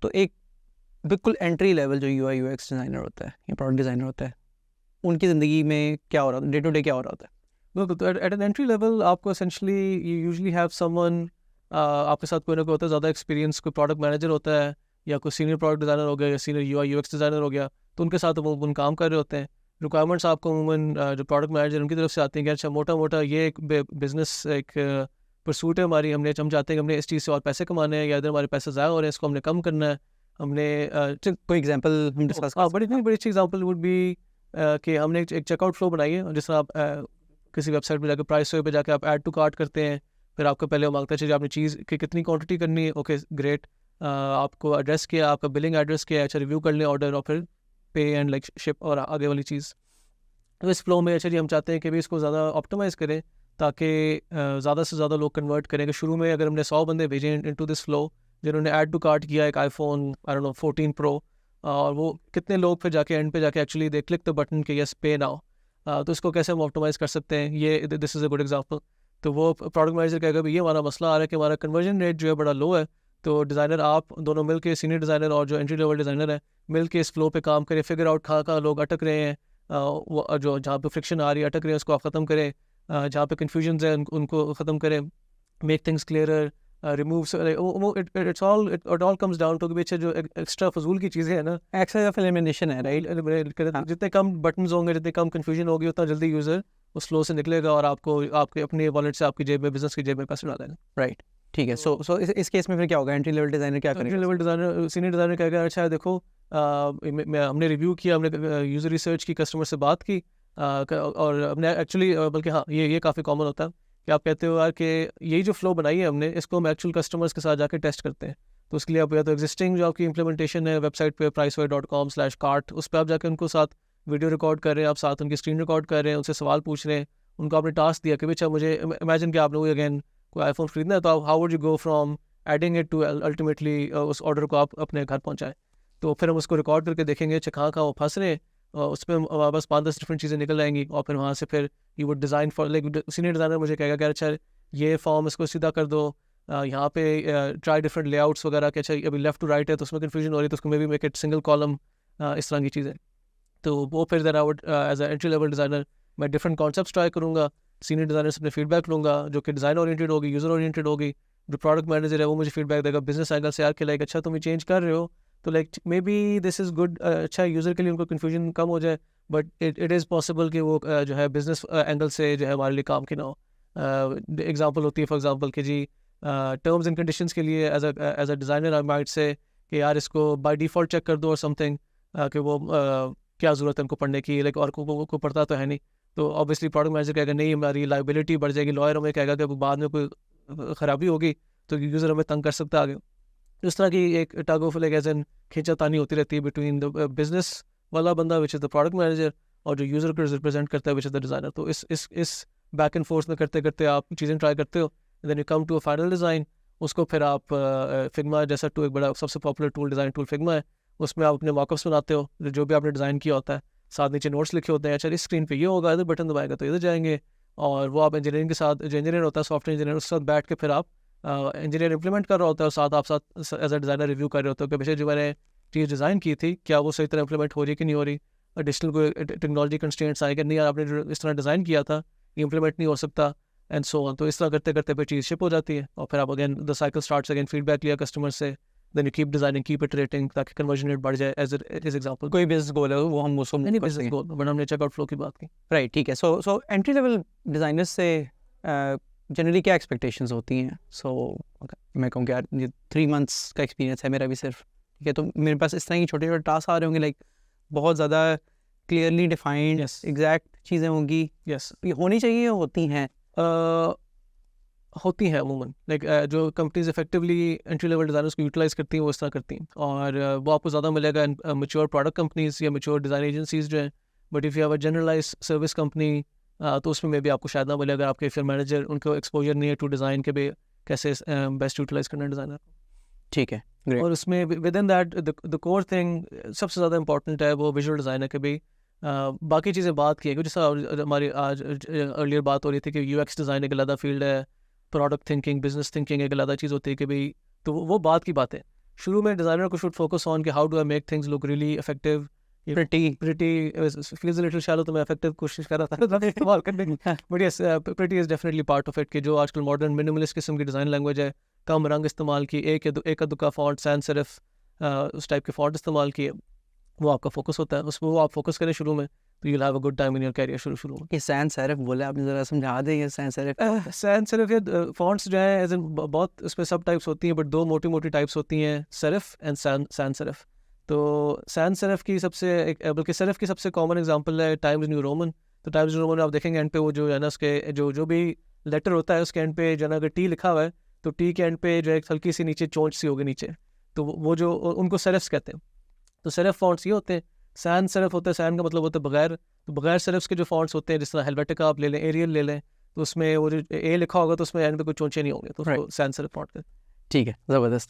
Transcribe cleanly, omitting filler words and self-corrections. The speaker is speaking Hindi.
तो एक बिल्कुल एंट्री लेवल जो UI UX डिज़ाइनर होता है या प्रोडक्ट डिज़ाइनर होता है, उनकी ज़िंदगी में क्या हो रहा होता है, डे टू डे क्या हो रहा होता है? बिल्कुल, तो एट एन एंट्री लेवल आपको essentially you usually have someone आपके साथ कोई ना कोई होता है, ज़्यादा एक्सपीरियंस, कोई प्रोडक्ट मैनेजर होता है या कोई सीनियर प्रोडक्ट डिज़ाइनर हो गया या सीनियर UI UX डिज़ाइनर हो गया, तो उनके साथ वो उन काम कर रहे होते हैं। रिक्वायरमेंट्स आपको अमूमन जो प्रोडक्ट मैनेजर उनकी तरफ से आती हैं कि अच्छा मोटा-मोटा ये एक बिज़नेस एक परसूट है हमारी, हम चाहते हैं कि हमने इस चीज़ से और पैसे कमाने हैं या इधर हमारे पैसे ज़ाया हो रहे हैं, इसको हमने कम करना है। हमने कोई एग्जांपल हम डिस्कस कर बड़ी अच्छी एग्जांपल वुड बी कि हमने एक चेकआउट फ्लो बनाई है, जिस तरह आप किसी वेबसाइट पे जाकर प्राइस पे जाकर आप ऐड टू कार्ट करते हैं, फिर आपको पहले वो मांगता है चाहिए आपने चीज़ की कितनी क्वांटिटी करनी है, ओके ग्रेट, आपको एड्रेस किया, आपका बिलिंग एड्रेस किया, अच्छा रिव्यू कर लें ऑर्डर और फिर पे एंड लाइक शिप और आगे वाली चीज़। तो इस फ्लो में अच्छा जी हम चाहते हैं कि भी इसको ज़्यादा ऑप्टिमाइज़ करें ताकि ज़्यादा से ज़्यादा लोग कन्वर्ट करें। कि शुरू में अगर हमने 100 बंदे भेजे इनटू दिस फ्लो जिन्होंने ऐड टू कार्ट किया एक iPhone I don't know 14 pro, और वो कितने लोग फिर जाके एंड पे जाके actually they click the button के यस पे नाउ, तो इसको कैसे हम ऑप्टिमाइज़ कर सकते हैं, ये this is a good example. तो वो प्रोडक्ट मैनेजर कहेगा भी ये हमारा मसला आ रहा है कि हमारा कन्वर्जन रेट जो है बड़ा लो है, तो डिज़ाइनर आप दोनों मिल के, सीनियर डिज़ाइनर और जो एंट्री लेवल डिज़ाइनर है, मिल के इस फ्लो पे काम करें, फिगर आउट कहाँ लोग अटक रहे हैं, वो जो जहाँ पे फ्रिक्शन आ रही है, अटक रहे हैं, उसको आप ख़त्म करें, जहाँ पे कन्फ्यूजन्स हैं उनको ख़त्म करें, make things clearer, remove it all comes down to कि जो एक्स्ट्रा फजूल की चीज़ें हैं ना, एक्सेस ऑफ एलिमिनेशन है, राइट? हाँ। जितने कम बटन्स होंगे, जितने कम कन्फ्यूजन होगी, उतना जल्दी यूज़र उस फ्लो से निकलेगा और आपको आपके अपने वॉलेट से आपकी जेब में, बिजनेस की जेब में पैसे डालेगा। राइट, ठीक है। सो इस केस में फिर क्या होगा? एंट्री लेवल डिज़ाइनर क्या एंट्री करेगा? लेवल डिज़ाइनर, सीनियर डिज़ाइनर कहेगा अच्छा देखो, हमने रिव्यू किया, हमने यूज़र रिसर्च की, कस्टमर से बात की, और हमने एक्चुअली बल्कि हाँ ये काफ़ी कॉमन होता है कि आप कहते हो यार कि यही जो फ्लो बनाई है हमने, इसको हम एक्चुअल कस्टमर्स के साथ जाकर टेस्ट करते हैं। तो उसके लिए आप या तो एग्जिस्टिंग जो आपकी इंप्लीमेंटेशन है वेबसाइट पे pricewise.com/cart, उस पर आप जाकर उनको साथ वीडियो रिकॉर्ड कर रहे हैं, आप साथ उनकी स्क्रीन रिकॉर्ड कर रहे हैं, उनसे सवाल पूछ रहे हैं, उनको आपने टास्क दिया कि अच्छा मुझे इमेजिन कि आप लोग अगेन कोई आईफोन खरीदना है, तो आप how would you go from adding it to ultimately उस ऑर्डर को आप अपने घर पहुँचाएँ। तो फिर हम उसको रिकॉर्ड करके देखेंगे अच्छा कहाँ वो फंस रहे हैं, और उस पर हमारे पास 5-10 डिफरेंट चीज़ें निकल आएंगी, और फिर वहाँ से फिर you would design for like senior designer मुझे कहेगा कि अच्छा ये फॉर्म इसको सीधा कर दो, यहाँ पे ट्राई डिफरेंट लेआउट्स वगैरह के, अच्छा अभी लेफ्ट टू राइट है तो उसमें कन्फ्यूजन हो रही है, तो उसको maybe make it single column, इस तरह की चीज़ें। तो वो फिर then I would as a entry level designer मैं डिफरेंट कॉन्सेप्ट्स ट्राई करूँगा, सीनियर डिज़ाइनर से अपने फीडबैक लूँगा जो कि डिज़ाइन ओरिएंटेड होगी, यूज़र ओरिएंटेड होगी। जो प्रोडक्ट मैनेजर है वो मुझे फीडबैक देगा बिजनेस एंगल से, यार कि लाइक अच्छा तुम ये चेंज कर रहे हो तो like may be this is good, अच्छा यूज़र के लिए उनको कन्फ्यूजन कम हो जाए, बट इट इज़ पॉसिबल कि वो जो है बिजनेस एंगल से जो है हमारे लिए काम की ना हो। एग्जांपल होती है फॉर एग्जांपल कि जी टर्म्स एंड कंडीशंस के लिए as a designer I might say कि यार इसको बाय डिफ़ॉल्ट चेक कर दो और समथिंग, कि वो क्या ज़रूरत है उनको पढ़ने की, लाइक और को पढ़ता तो है नहीं, तो ऑब्वियसली प्रोडक्ट मैनेजर कहेगा नहीं हमारी लाइबिलिटी बढ़ जाएगी, लॉयर हमें कहेगा कि बाद में कोई ख़राबी होगी तो यूज़र हमें तंग कर सकता है आगे। इस तरह की एक tug of like as an खींचातानी होती रहती है बिटवीन द बिजनेस वाला बंदा which is the product manager और जो यूज़र को रिप्रेजेंट करता है विच इज़ द डिज़ाइनर। तो इस बैक एंड फोर्स में करते करते आप चीज़ें ट्राई करते हो, then you come to a final design. उसको फिर आप फिग्मा जैसा टू एक बड़ा सबसे popular tool design tool Figma है, उसमें आप अपने मॉकअप्स बनाते हो जो भी आपने डिज़ाइन किया होता है, साथ नीचे नोट्स लिखे होते हैं, चलिए स्क्रीन पे ये होगा, इधर बटन दबाएगा तो इधर जाएंगे, और वो आप इंजीनियरिंग के साथ, जो इंजीनियर होता है सॉफ्टवेयर इंजीनियर, उसके साथ बैठ के फिर आप इंजीनियर इंप्लीमेंट कर रहा होता है और साथ आप साथ एज अ डिज़ाइनर रिव्यू कर रहे होते हो कि बेशक जो मैंने चीज़ डिज़ाइन की थी क्या वो सही तरह इंप्लीमेंट हो रही है कि नहीं हो रही, एडिशनल कोई टेक्नोलॉजी कंस्ट्रेंट्स आए कि नहीं यार आपने जो इस तरह डिज़ाइन किया था ये इंप्लीमेंट नहीं हो सकता, एंड सो ऑन। तो इस तरह करते करते फिर चीज़ शिप हो जाती है और फिर आप again the cycle starts again, feedback लिया कस्टमर से, then you keep designing, keep iterating ताकि कन्वर्जन रेट बढ़ जाए। एज एग्जांपल कोई बिजनेस गोल है वो हम उसको नहीं बिजनेस गोल, बट हमने चेकआउट फ्लो की बात की, राइट, ठीक है। सो एंट्री लेवल डिज़ाइनर्स से जनरली क्या एक्सपेक्टेशंस होती हैं? सो मैं कहूँ कि यार ये 3 मंथ्स का एक्सपीरियंस है मेरा भी सिर्फ, ठीक है, तो मेरे पास इस तरह की छोटे छोटे टास्क आ रहे होंगे, लाइक बहुत ज़्यादा क्लियरली डिफाइंड एग्जैक्ट चीज़ें होंगी, ये होनी चाहिए, होती हैं होती हैं अमूमन, लाइक जो companies effectively entry level designers को यूटिलाइज करती हैं वो इस तरह करती हैं, और वो आपको ज़्यादा मिलेगा मैच्योर प्रोडक्ट कंपनीज या मैच्योर डिज़ाइन एजेंसीज जो हैं। But if you have a generalize service company तो उसमें में भी आपको शायद ना मिले अगर आपके फिर मैनेजर उनको एक्सपोजर नहीं है टू डिज़ाइन के भी कैसे बेस्ट यूटिलाइज करना डिज़ाइनर। ठीक है, great. और उसमें with in that the core thing सबसे ज़्यादा इंपॉर्टेंट है वो विजुअल डिज़ाइनर के भी। बाकी चीज़ें बात की है जैसा हमारी आज अर्लियर बात हो रही थी कि यूएक्स डिज़ाइन एक अलग फील्ड है, प्रोडक्ट थिंकिंग, बिजनेस थिंकिंग एक अलग चीज़ होती है कि भाई, तो वो बात की बात है। शुरू में डिज़ाइनर को शुड फोकस ऑन कि how do I make things look really effective, pretty feels a little shallow, तो मैं इफेक्टिव कोशिश कर रहा था इस्तेमाल करने की, but yes pretty is definitely part of it, कि जो आजकल मॉडर्न मिनिमलिस्ट किस्म की डिज़ाइन लैंग्वेज है, कम रंग इस्तेमाल की, एक दुका फॉन्ट, सैन सेरिफ उस टाइप के फॉन्ट इस्तेमाल किए, वो आपका फोकस होता है, उसमें वो आप फोकस करें शुरू में, तो you have a good time in your career शुरू में। ये सैन सेरिफ बोले आपने, ज़रा समझा दें ये सैन सेरिफ। सैन सेरिफ या फॉन्ट्स जो हैं एज इन बहुत इसमें सब टाइप्स होती हैं, बट दो मोटी मोटी टाइप्स होती हैं, सेरिफ एंड सैन सेरिफ। तो सैन सेरिफ की बल्कि सेरिफ की सबसे कॉमन एग्जांपल है टाइम्स न्यू रोमन। तो टाइम्स न्यू रोमन आप देखेंगे एंड पे वो जो है ना, उसके जो भी लेटर होता है उसके एंड पे जो है ना, अगर टी लिखा हुआ है तो टी के एंड पे जो एक हल्की सी नीचे चोंच सी होगी नीचे, तो वो जो उनको सेरिफ्स कहते हैं। तो सेरिफ फॉन्ट्स ये होते हैं। सैन सेरिफ होता है, सैन का मतलब होता है बगैर, तो बगैर सेरिफ्स के जो फॉन्ट्स होते हैं, जिस तरह हेलवेटिका आप ले लें, एरियल ले लें, तो उसमें वो जो ए लिखा होगा तो उसमें एंड पे कोई चोंचे नहीं होंगे, तो उसको सैन सेरिफ फॉन्ट कहते हैं। ठीक है, ज़बरदस्त।